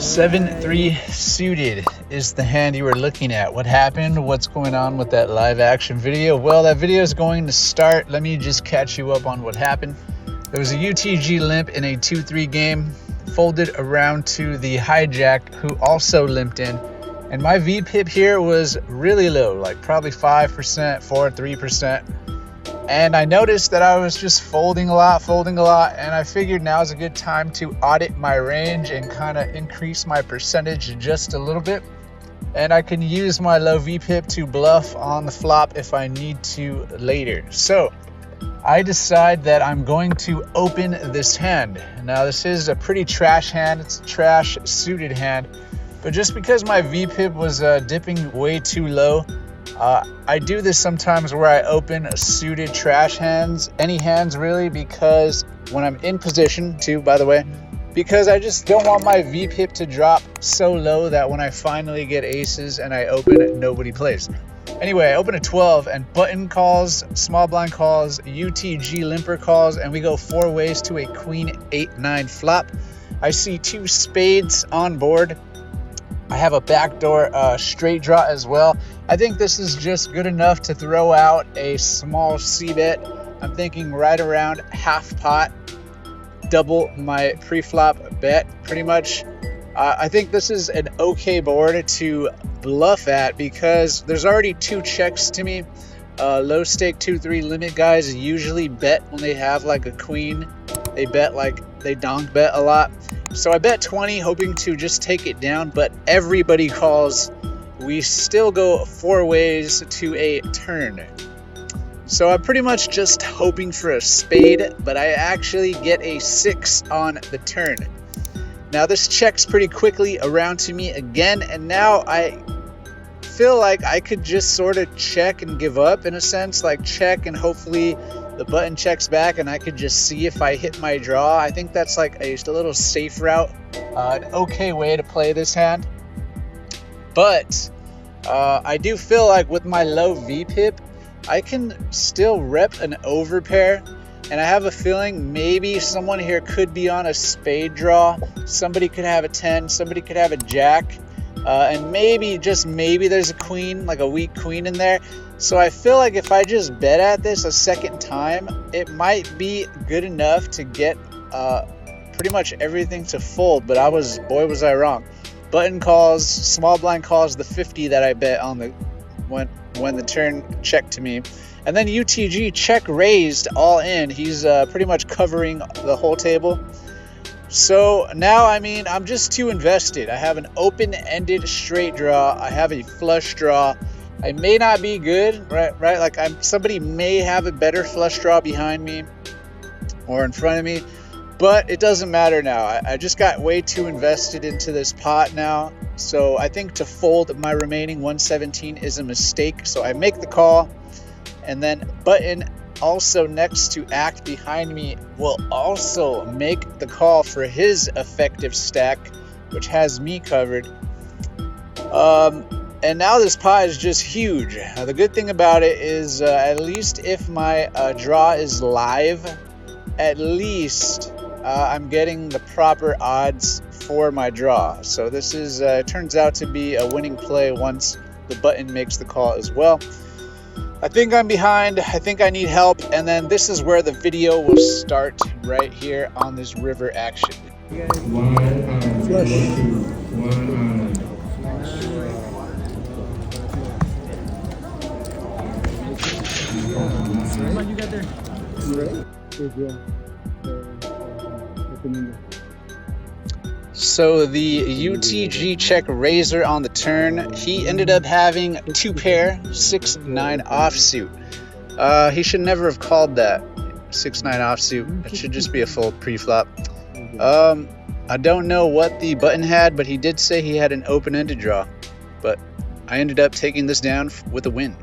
7-3 suited is the hand you were looking at. What happened? What's going on with that live action video? Well, that video is going to start. Let me just catch you up on what happened. There was a UTG limp in a 2-3 game, folded around to the hijack, who also limped in. And my Vpip here was really low, like probably 5%, 4, 3%. And I noticed that I was just folding a lot, and I figured now's a good time to audit my range and kind of increase my percentage just a little bit. And I can use my low Vpip to bluff on the flop if I need to later. So I decide that I'm going to open this hand. Now this is a pretty trash hand, it's a trash suited hand. But just because my Vpip was dipping way too low, I do this sometimes where I open suited trash hands, any hands really, because when I'm in position too, by the way, because I just don't want my Vpip to drop so low that when I finally get aces and I open it, nobody plays. Anyway, I open a 12 and button calls, small blind calls, UTG limper calls, and we go 4 ways to a queen 8-9 flop. I see 2 spades on board. I have a backdoor straight draw as well. I think this is just good enough to throw out a small c-bet. I'm thinking right around half pot, double my pre-flop bet pretty much. I think this is an okay board to bluff at because there's already 2 checks to me. Low stake 2-3 limit guys usually bet when they have like a queen. They bet they donk bet a lot. So I bet 20 hoping to just take it down, but everybody calls. We still go 4 ways to a turn. So I'm pretty much just hoping for a spade, but I actually get a 6 on the turn. Now this checks pretty quickly around to me again, and now I feel like I could just sort of check and give up in a sense, like check and hopefully the button checks back and I could just see if I hit my draw. I think that's like a little safe route, an okay way to play this hand. But I do feel like with my low Vpip, I can still rep an overpair. And I have a feeling maybe someone here could be on a spade draw. Somebody could have a 10, somebody could have a jack. And maybe, just maybe, there's a queen, like a weak queen in there. So I feel like if I just bet at this a second time, it might be good enough to get pretty much everything to fold. But boy was I wrong. Button calls, small blind calls, the 50 that I bet on the when the turn checked to me. And then UTG check raised all in. He's pretty much covering the whole table. So now, I mean, I'm just too invested. I have an open-ended straight draw. I have a flush draw. I may not be good, right? Like somebody may have a better flush draw behind me or in front of me, but it doesn't matter now. I just got way too invested into this pot now. So I think to fold my remaining 117 is a mistake. So I make the call, and then button also next to act behind me will also make the call for his effective stack, which has me covered. And now this pot is just huge. Now the good thing about it is at least if my draw is live, at least I'm getting the proper odds for my draw. So this is turns out to be a winning play once the button makes the call as well. I think I'm behind, I think I need help, and then this is where the video will start, right here on this river action. Flush. You got there? So the UTG check raiser on the turn, he ended up having 2 pair, 6-9 offsuit. He should never have called that 6-9 offsuit. It should just be a full pre-flop. I don't know what the button had, but he did say he had an open-ended draw. But I ended up taking this down with a win.